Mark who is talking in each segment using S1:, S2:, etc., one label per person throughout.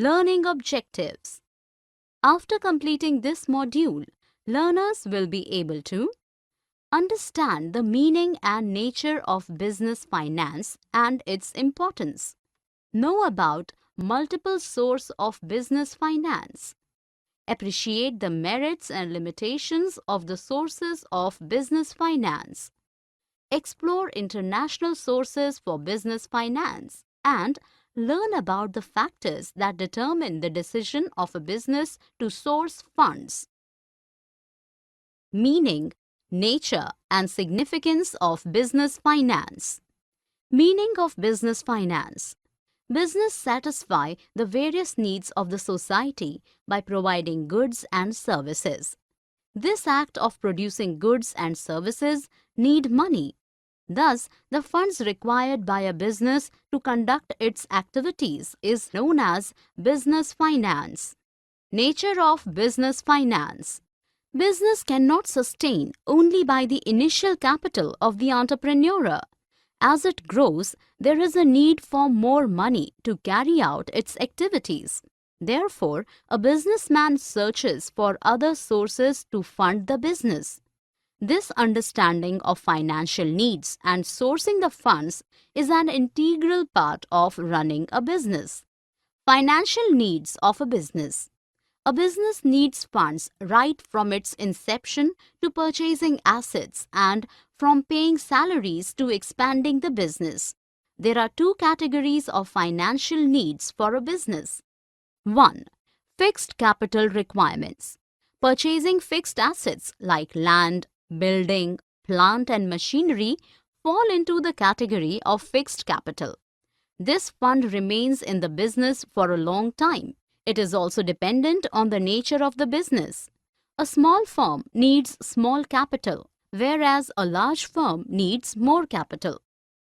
S1: Learning objectives. After completing this module, learners will be able to understand the meaning and nature of business finance and its importance. Know about multiple sources of business finance. Appreciate the merits and limitations of the sources of business finance. Explore international sources for business finance and learn about the factors that determine the decision of a business to source funds. Meaning, nature and significance of business finance. Meaning of business finance. Business satisfy the various needs of the society by providing goods and services. This act of producing goods and services need money. Thus, the funds required by a business to conduct its activities is known as business finance. Nature of business finance. Business cannot sustain only by the initial capital of the entrepreneur. As it grows, there is a need for more money to carry out its activities. Therefore, a businessman searches for other sources to fund the business. This understanding of financial needs and sourcing the funds is an integral part of running a business. Financial needs of a business. A business needs funds right from its inception to purchasing assets and from paying salaries to expanding the business. There are two categories of financial needs for a business. 1. Fixed capital requirements. Purchasing fixed assets like land, building, plant and machinery fall into the category of fixed capital. This fund remains in the business for a long time. It is also dependent on the nature of the business. A small firm needs small capital, whereas a large firm needs more capital.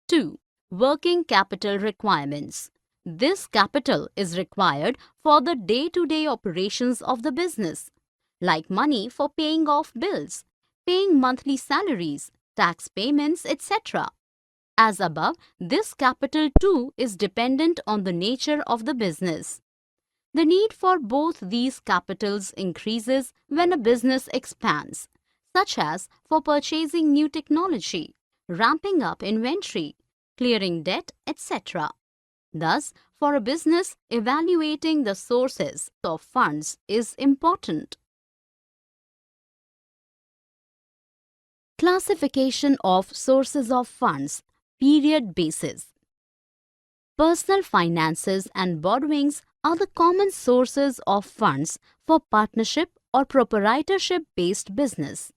S1: 2. Working capital requirements. This capital is required for the day-to-day operations of the business, like money for paying off bills, paying monthly salaries, tax payments, etc. As above, this capital too is dependent on the nature of the business. The need for both these capitals increases when a business expands, such as for purchasing new technology, ramping up inventory, clearing debt, etc. Thus, for a business, evaluating the sources of funds is important. Classification of sources of funds, period basis. Personal finances and borrowings are the common sources of funds for partnership or proprietorship-based business.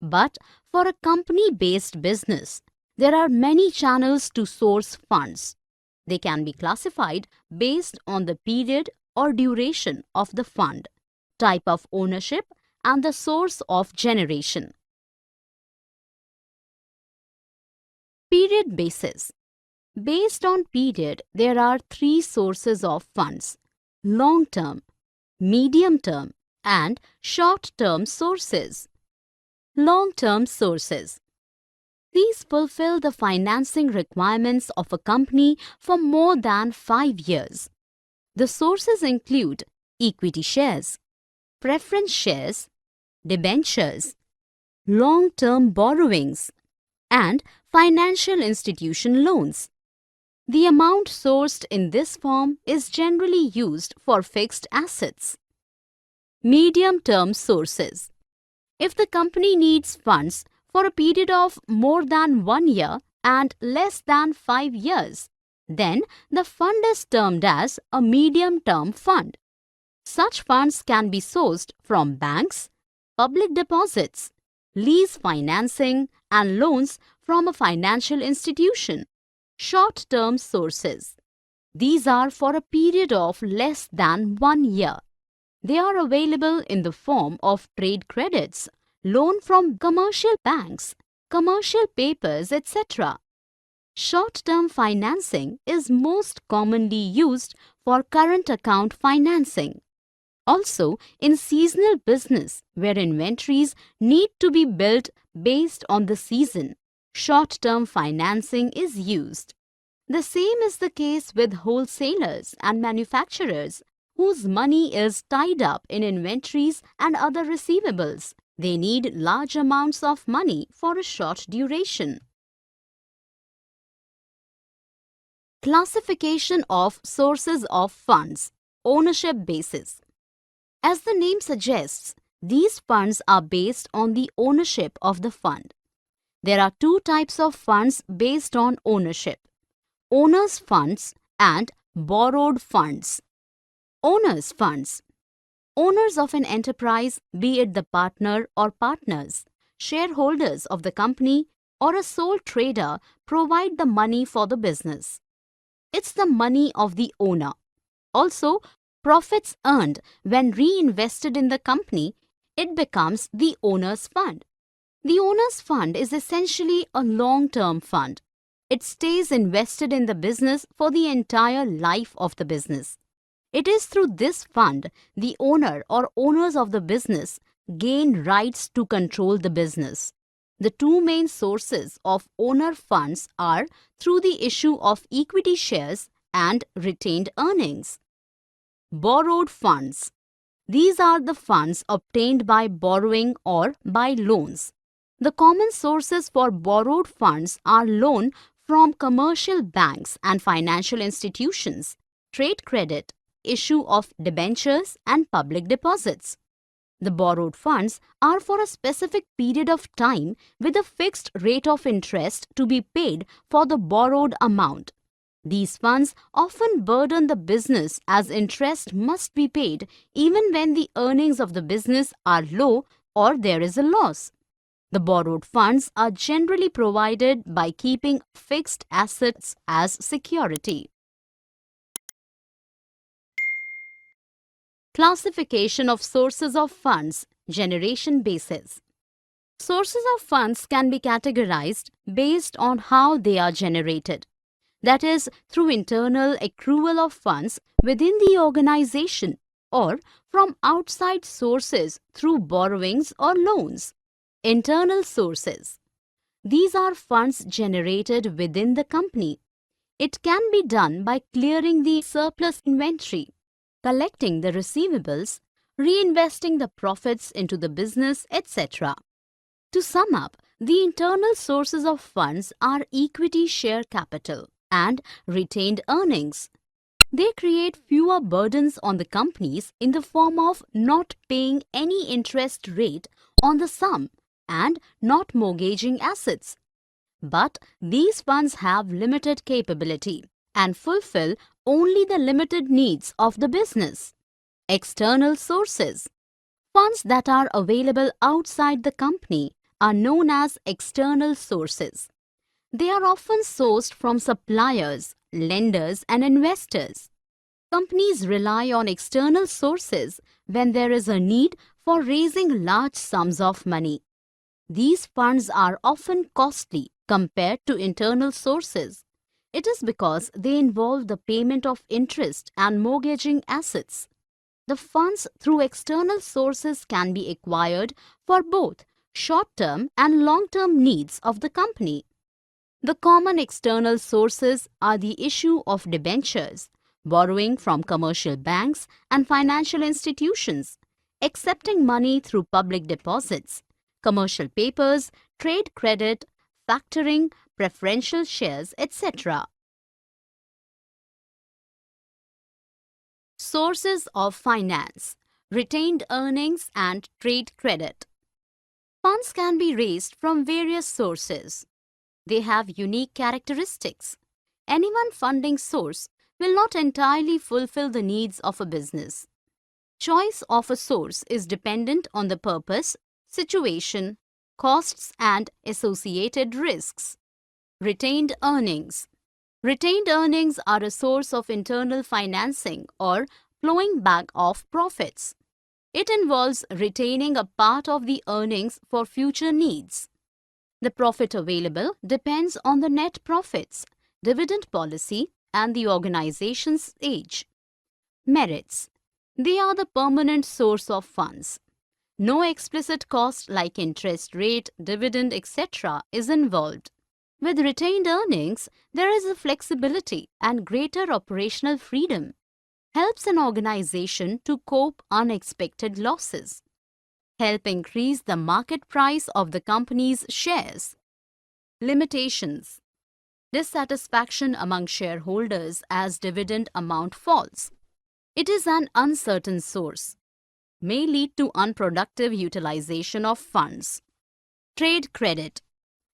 S1: But for a company-based business, there are many channels to source funds. They can be classified based on the period or duration of the fund, type of ownership, and the source of generation. Period basis. Based on period, there are three sources of funds: long-term, medium-term, and short-term sources. Long-term sources. These fulfill the financing requirements of a company for more than 5 years. The sources include equity shares, preference shares, debentures, long-term borrowings, and financial institution loans. The amount sourced in this form is generally used for fixed assets. Medium-term sources. If the company needs funds for a period of more than 1 year and less than 5 years, then the fund is termed as a medium-term fund. Such funds can be sourced from banks, public deposits, lease financing, and loans from a financial institution. Short-term sources. These are for a period of less than 1 year. They are available in the form of trade credits, loan from commercial banks, commercial papers, etc. Short-term financing is most commonly used for current account financing. Also, in seasonal business where inventories need to be built based on the season, short-term financing is used. The same is the case with wholesalers and manufacturers whose money is tied up in inventories and other receivables. They need large amounts of money for a short duration. Classification of sources of funds. Ownership basis. As the name suggests, these funds are based on the ownership of the fund. There are two types of funds based on ownership: owners' funds and borrowed funds. Owners' funds. Owners of an enterprise, be it the partner or partners, shareholders of the company, or a sole trader, provide the money for the business. It's the money of the owner. Also, profits earned when reinvested in the company, it becomes the owner's fund. The owner's fund is essentially a long-term fund. It stays invested in the business for the entire life of the business. It is through this fund the owner or owners of the business gain rights to control the business. The two main sources of owner funds are through the issue of equity shares and retained earnings. Borrowed funds. These are the funds obtained by borrowing or by loans. The common sources for borrowed funds are loan from commercial banks and financial institutions, trade credit, issue of debentures, and public deposits. The borrowed funds are for a specific period of time with a fixed rate of interest to be paid for the borrowed amount. These funds often burden the business as interest must be paid even when the earnings of the business are low or there is a loss. The borrowed funds are generally provided by keeping fixed assets as security. Classification of sources of funds, generation basis. Sources of funds can be categorized based on how they are generated. That is, through internal accrual of funds within the organization or from outside sources through borrowings or loans. Internal sources. These are funds generated within the company. It can be done by clearing the surplus inventory, collecting the receivables, reinvesting the profits into the business, etc. To sum up, the internal sources of funds are equity share capital and retained earnings. They create fewer burdens on the companies in the form of not paying any interest rate on the sum and not mortgaging assets. But these funds have limited capability and fulfill only the limited needs of the business. External sources. Funds that are available outside the company are known as external sources. They are often sourced from suppliers, lenders, and investors. Companies rely on external sources when there is a need for raising large sums of money. These funds are often costly compared to internal sources. It is because they involve the payment of interest and mortgaging assets. The funds through external sources can be acquired for both short-term and long-term needs of the company. The common external sources are the issue of debentures, borrowing from commercial banks and financial institutions, accepting money through public deposits, commercial papers, trade credit, factoring, preferential shares, etc. Sources of finance, retained earnings and trade credit. Funds can be raised from various sources. They have unique characteristics. Any one funding source will not entirely fulfill the needs of a business. Choice of a source is dependent on the purpose, situation, costs, and associated risks. Retained earnings. Retained earnings are a source of internal financing or flowing back of profits. It involves retaining a part of the earnings for future needs. The profit available depends on the net profits, dividend policy, and the organization's age. Merits. They are the permanent source of funds. No explicit cost like interest rate, dividend, etc. is involved. With retained earnings, there is a flexibility and greater operational freedom. helps an organization to cope unexpected losses, help increase the market price of the company's shares. Limitations: dissatisfaction among shareholders as dividend amount falls. It is an uncertain source, may lead to unproductive utilization of funds. Trade credit: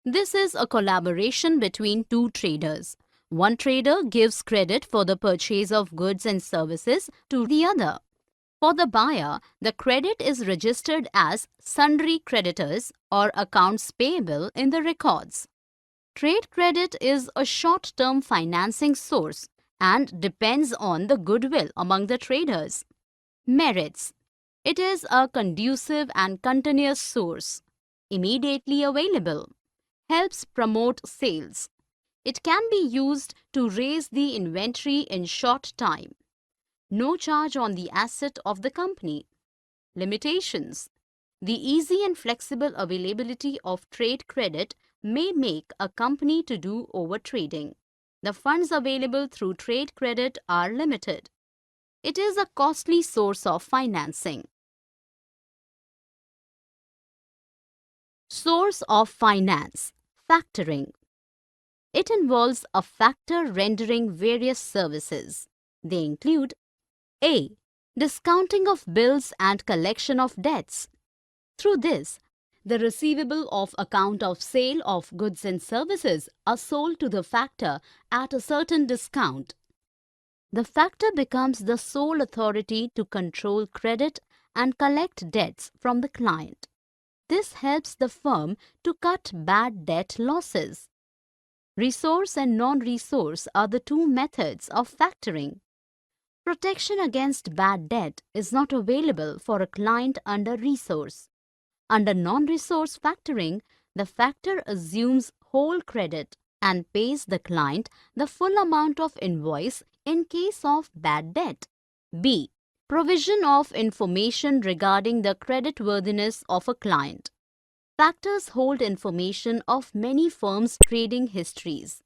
S1: this is a collaboration between two traders. One trader gives credit for the purchase of goods and services to the other. For the buyer, the credit is registered as sundry creditors or accounts payable in the records. Trade credit is a short-term financing source and depends on the goodwill among the traders. Merits: it is a conducive and continuous source, immediately available, helps promote sales. It can be used to raise the inventory in short time. No charge on the asset of the company. Limitations: the easy and flexible availability of trade credit may make a company to do overtrading. The funds available through trade credit are limited. It is a costly source of financing. Source of finance: factoring. It involves a factor rendering various services. They include: A. Discounting of bills and collection of debts. Through this, the receivable of account of sale of goods and services are sold to the factor at a certain discount. The factor becomes the sole authority to control credit and collect debts from the client. This helps the firm to cut bad debt losses. Resource and non-resource are the two methods of factoring. Protection against bad debt is not available for a client under resource. Under non-resource factoring, the factor assumes whole credit and pays the client the full amount of invoice in case of bad debt. B. Provision of information regarding the creditworthiness of a client. Factors hold information of many firms' trading histories.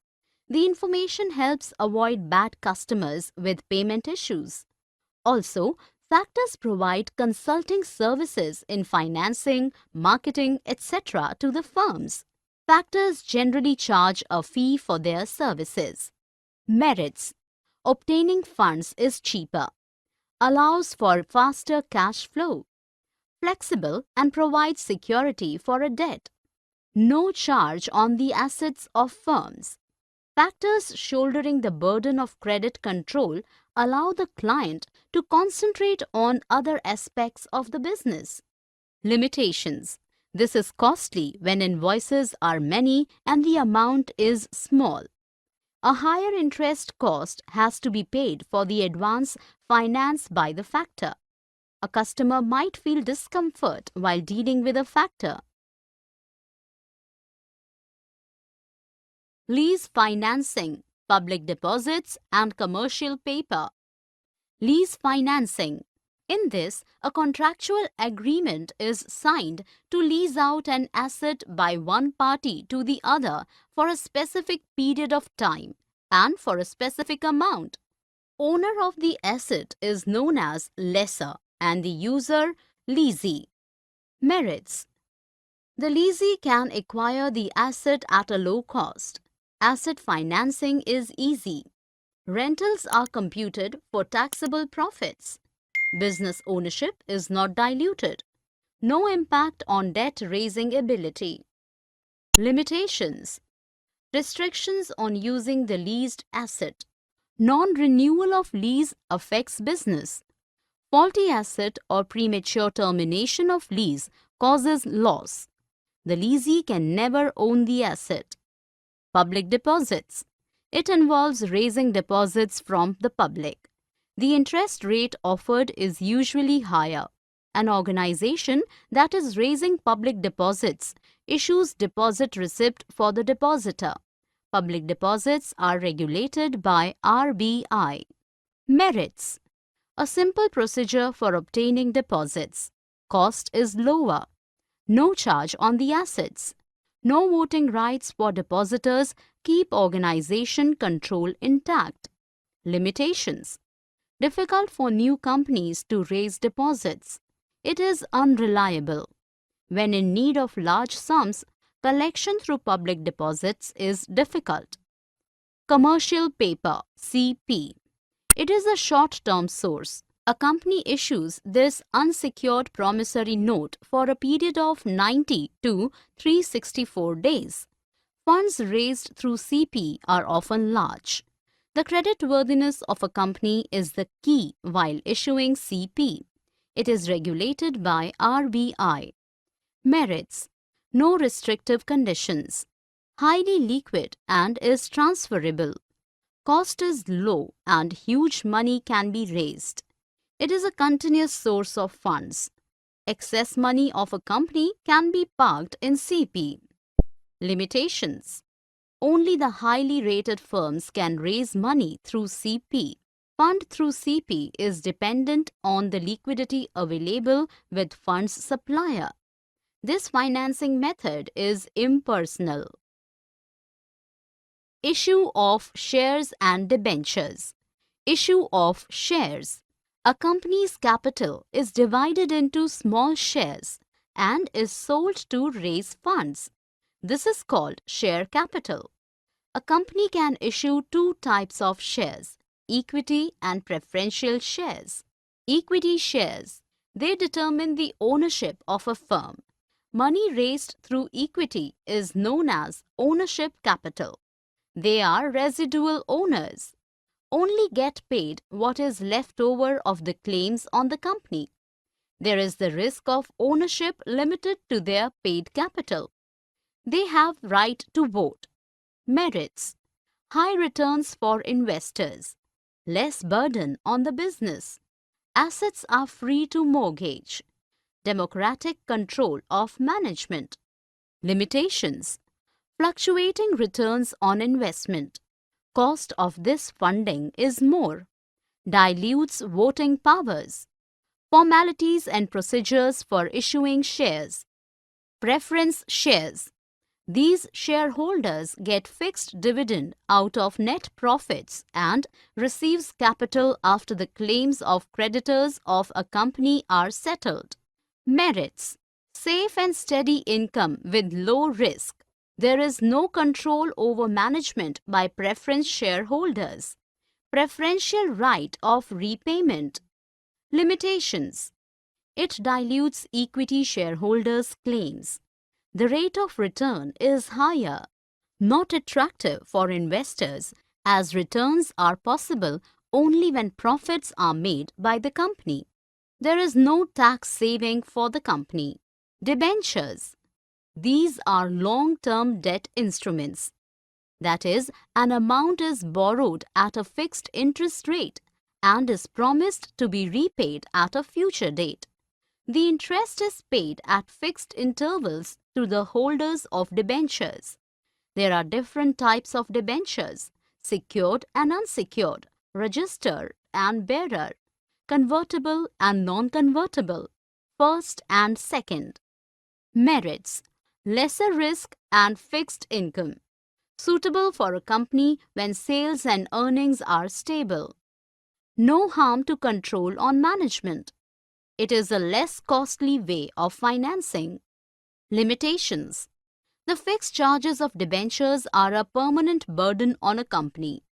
S1: The information helps avoid bad customers with payment issues. Also, factors provide consulting services in financing, marketing, etc. to the firms. Factors generally charge a fee for their services. Merits: obtaining funds is cheaper, allows for faster cash flow, flexible and provides security for a debt. No charge on the assets of firms. Factors shouldering the burden of credit control allow the client to concentrate on other aspects of the business. Limitations: this is costly when invoices are many and the amount is small. A higher interest cost has to be paid for the advance financed by the factor. A customer might feel discomfort while dealing with a factor. Lease financing, public deposits and commercial paper. Lease financing. In this, a contractual agreement is signed to lease out an asset by one party to the other for a specific period of time and for a specific amount. Owner of the asset is known as lessor and the user leasee. Merits: the leasee can acquire the asset at a low cost. Asset financing is easy. Rentals are computed for taxable profits. Business ownership is not diluted. No impact on debt-raising ability. Limitations: restrictions on using the leased asset. Non-renewal of lease affects business. Faulty asset or premature termination of lease causes loss. The leasee can never own the asset. Public deposits. It involves raising deposits from the public. The interest rate offered is usually higher. An organization that is raising public deposits issues deposit receipt for the depositor. Public deposits are regulated by RBI. Merits: a simple procedure for obtaining deposits. Cost is lower. No charge on the assets. No voting rights for depositors keep organization control intact. Limitations: Difficult for new companies to raise deposits. It is unreliable. When in need of large sums, collection through public deposits is difficult. Commercial paper (CP). It is a short-term source. A company issues this unsecured promissory note for a period of 90 to 364 days. Funds raised through CP are often large. The creditworthiness of a company is the key while issuing CP. It is regulated by RBI. Merits: no restrictive conditions. Highly liquid and is transferable. Cost is low and huge money can be raised. It is a continuous source of funds. Excess money of a company can be parked in CP. Limitations: only the highly rated firms can raise money through CP. Fund through CP is dependent on the liquidity available with funds supplier. This financing method is impersonal. Issue of shares and debentures. Issue of shares. A company's capital is divided into small shares and is sold to raise funds. This is called share capital. A company can issue two types of shares: equity and preferential shares. Equity shares. They determine the ownership of a firm. Money raised through equity is known as ownership capital. They are residual owners. Only get paid what is left over of the claims on the company. There is the risk of ownership limited to their paid capital. They have right to vote. Merits: high returns for investors. Less burden on the business. Assets are free to mortgage. Democratic control of management. Limitations: fluctuating returns on investment. Cost of this funding is more. Dilutes voting powers. Formalities and procedures for issuing shares. Preference shares. These shareholders get fixed dividend out of net profits and receives capital after the claims of creditors of a company are settled. Merits: safe and steady income with low risk. There is no control over management by preference shareholders. Preferential right of repayment. Limitations: it dilutes equity shareholders' claims. The rate of return is higher. Not attractive for investors as returns are possible only when profits are made by the company. There is no tax saving for the company. Debentures. These are long-term debt instruments. That is, an amount is borrowed at a fixed interest rate and is promised to be repaid at a future date. The interest is paid at fixed intervals to the holders of debentures. There are different types of debentures: secured and unsecured, registered and bearer, convertible and non-convertible, first and second. Merits: lesser risk and fixed income. Suitable for a company when sales and earnings are stable. No harm to control on management. It is a less costly way of financing. Limitations: the fixed charges of debentures are a permanent burden on a company.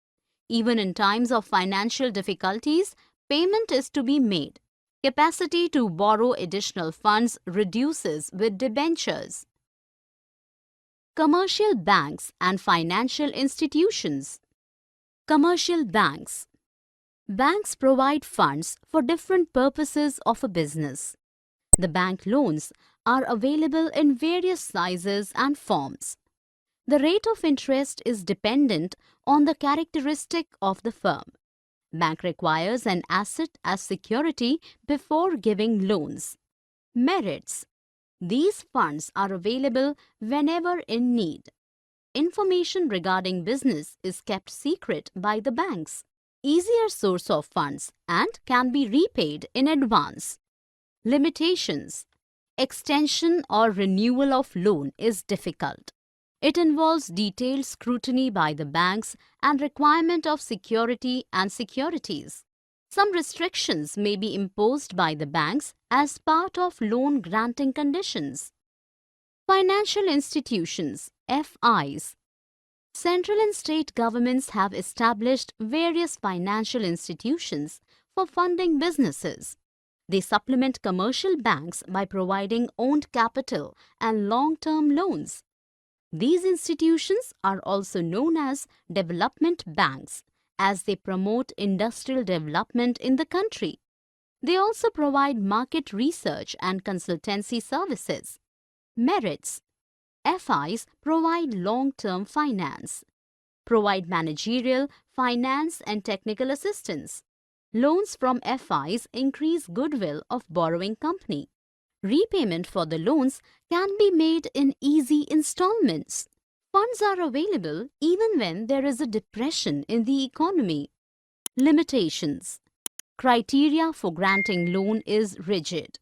S1: Even in times of financial difficulties, payment is to be made. Capacity to borrow additional funds reduces with debentures. Commercial banks and financial institutions. Commercial banks. Banks provide funds for different purposes of a business. The bank loans are available in various sizes and forms. The rate of interest is dependent on the characteristic of the firm. Bank requires an asset as security before giving loans. Merits: these funds are available whenever in need. Information regarding business is kept secret by the banks. Easier source of funds and can be repaid in advance. Limitations: extension or renewal of loan is difficult. It involves detailed scrutiny by the banks and requirement of security and securities. Some restrictions may be imposed by the banks as part of loan granting conditions. Financial institutions, FIs. Central and state governments have established various financial institutions for funding businesses. They supplement commercial banks by providing owned capital and long-term loans. These institutions are also known as development banks, as they promote industrial development in the country. They also provide market research and consultancy services. Merits. FIs provide long-term finance, provide managerial, finance and technical assistance. Loans from FIs increase goodwill of borrowing company. Repayment for the loans can be made in easy installments. Funds are available even when there is a depression in the economy. Limitations. Criteria for granting loan is rigid.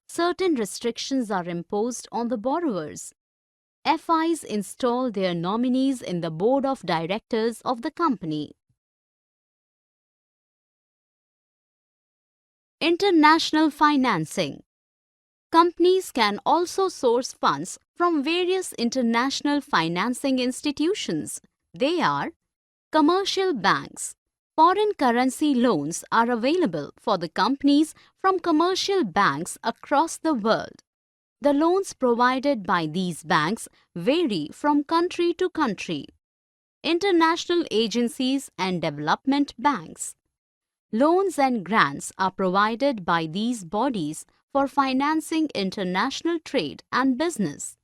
S1: Certain restrictions are imposed on the borrowers. FIs install their nominees in the board of directors of the company. International financing. Companies can also source funds from various international financing institutions. They are commercial banks. Foreign currency loans are available for the companies from commercial banks across the world. The loans provided by these banks vary from country to country. International agencies and development banks. Loans and grants are provided by these bodies for financing international trade and business.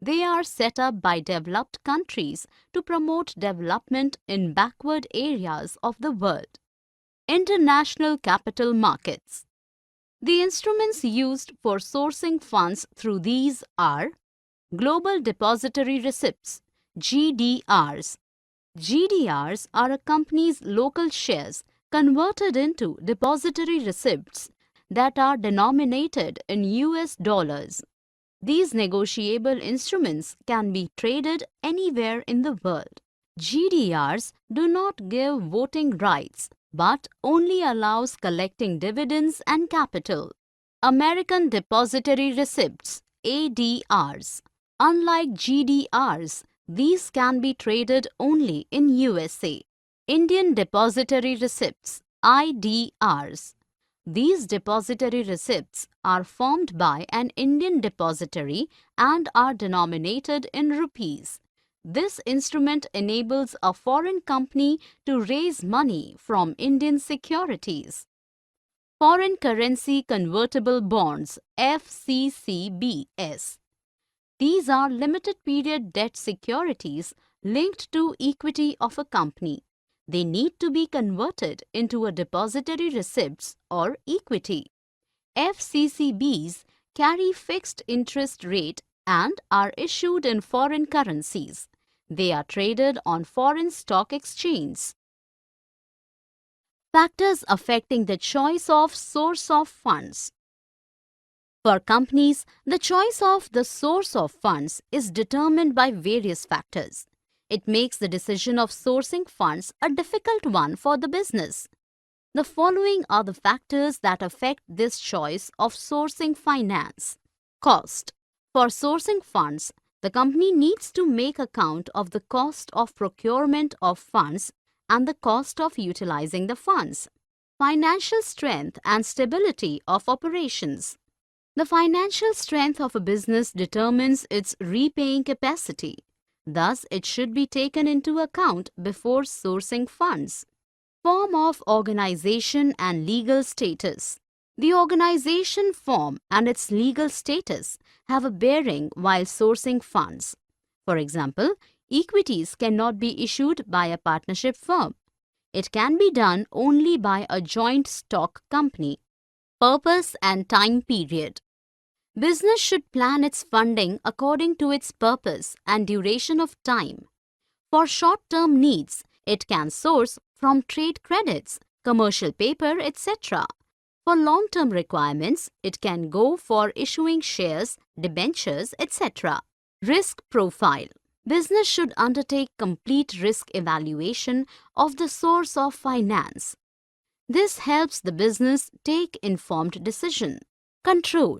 S1: They are set up by developed countries to promote development in backward areas of the world. International capital markets. The instruments used for sourcing funds through these are Global Depository Receipts, GDRs. GDRs are a company's local shares converted into depository receipts that are denominated in US dollars. These negotiable instruments can be traded anywhere in the world. GDRs do not give voting rights but only allows collecting dividends and capital. American Depository Receipts, ADRs. Unlike GDRs, these can be traded only in USA. Indian Depository Receipts, IDRs. These depository receipts are formed by an Indian depository and are denominated in rupees. This instrument enables a foreign company to raise money from Indian securities. Foreign Currency Convertible Bonds, FCCBs. These are limited period debt securities linked to equity of a company. They need to be converted into a depository receipts or equity. FCCBs carry fixed interest rate and are issued in foreign currencies. They are traded on foreign stock exchanges. Factors affecting the choice of source of funds. For companies, the choice of the source of funds is determined by various factors. It makes the decision of sourcing funds a difficult one for the business. The following are the factors that affect this choice of sourcing finance. Cost. For sourcing funds, the company needs to make account of the cost of procurement of funds and the cost of utilizing the funds. Financial strength and stability of operations. The financial strength of a business determines its repaying capacity. Thus, it should be taken into account before sourcing funds. Form of organization and legal status. The organization form and its legal status have a bearing while sourcing funds. For example, equities cannot be issued by a partnership firm. It can be done only by a joint stock company. Purpose and time period. Business should plan its funding according to its purpose and duration of time. For short-term needs, it can source from trade credits, commercial paper, etc. For long-term requirements, it can go for issuing shares, debentures, etc. Risk profile. Business should undertake complete risk evaluation of the source of finance. This helps the business take informed decision. Control.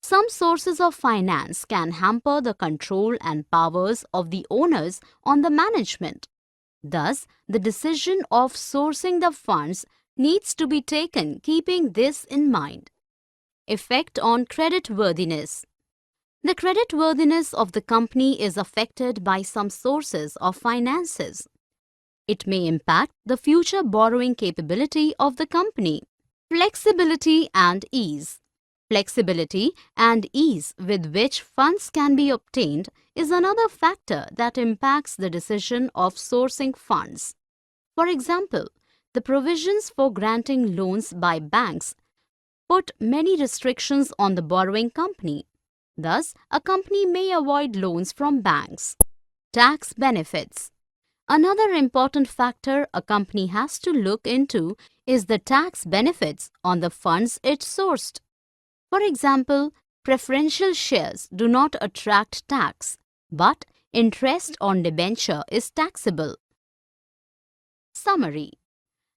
S1: Some sources of finance can hamper the control and powers of the owners on the management. Thus, the decision of sourcing the funds needs to be taken keeping this in mind. Effect on creditworthiness. The creditworthiness of the company is affected by some sources of finances. It may impact the future borrowing capability of the company. Flexibility and ease. Flexibility and ease with which funds can be obtained is another factor that impacts the decision of sourcing funds. For example, the provisions for granting loans by banks put many restrictions on the borrowing company. Thus, a company may avoid loans from banks. Tax benefits. Another important factor a company has to look into is the tax benefits on the funds it sourced. For example, preferential shares do not attract tax, but interest on debenture is taxable. Summary.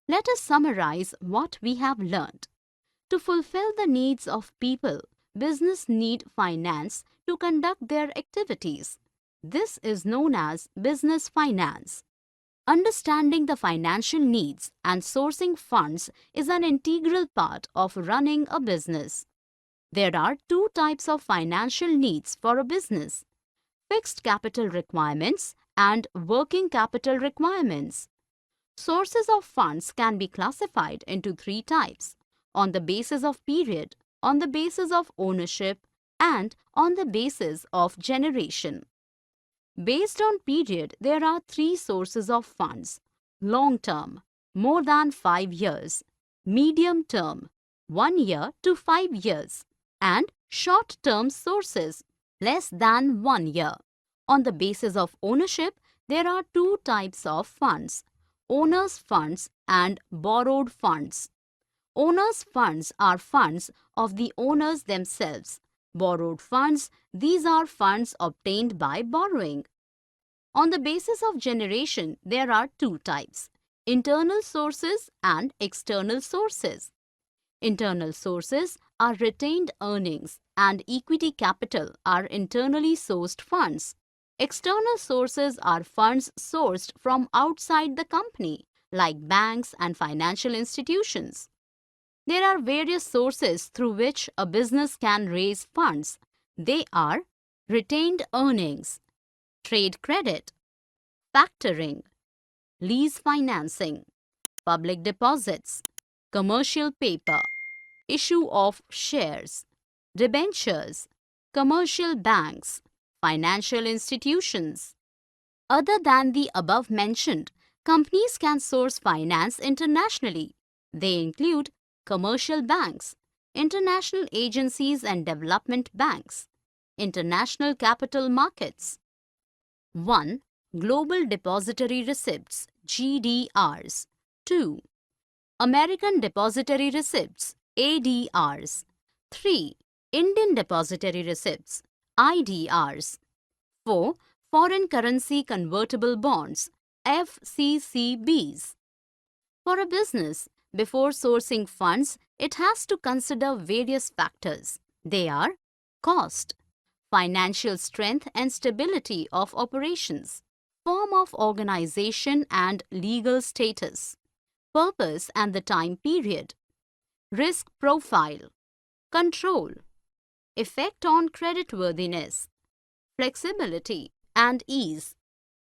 S1: Let us summarize what we have learned. To fulfill the needs of people, business need finance to conduct their activities. This is known as business finance. Understanding the financial needs and sourcing funds is an integral part of running a business. There are two types of financial needs for a business: fixed capital requirements and working capital requirements. Sources of funds can be classified into three types: on the basis of period, on the basis of ownership, and on the basis of generation. Based on period, there are three sources of funds: long term, more than 5 years; medium term, 1 year to 5 years; and short term sources, less than 1 year. On the basis of ownership, there are two types of funds: owners' funds and borrowed funds. Owners' funds are funds of the owners themselves. Borrowed funds, these are funds obtained by borrowing. On the basis of generation, there are two types: internal sources and external sources. Internal sources are retained earnings and equity capital are internally sourced funds. External sources are funds sourced from outside the company, like banks and financial institutions. There are various sources through which a business can raise funds. They are retained earnings, trade credit, factoring, lease financing, public deposits, commercial paper, issue of shares, debentures, commercial banks, financial institutions. Other than the above mentioned, companies can source finance internationally. They include commercial banks, international agencies and development banks, international capital markets. 1. Global Depository Receipts (GDRs). 2. American Depository Receipts (ADRs). 3. Indian Depository Receipts (IDRs). 4. Foreign Currency Convertible Bonds (FCCBs). For a business, before sourcing funds, it has to consider various factors. They are cost, financial strength and stability of operations, form of organization and legal status, purpose and the time period, risk profile, control, effect on creditworthiness, flexibility and ease,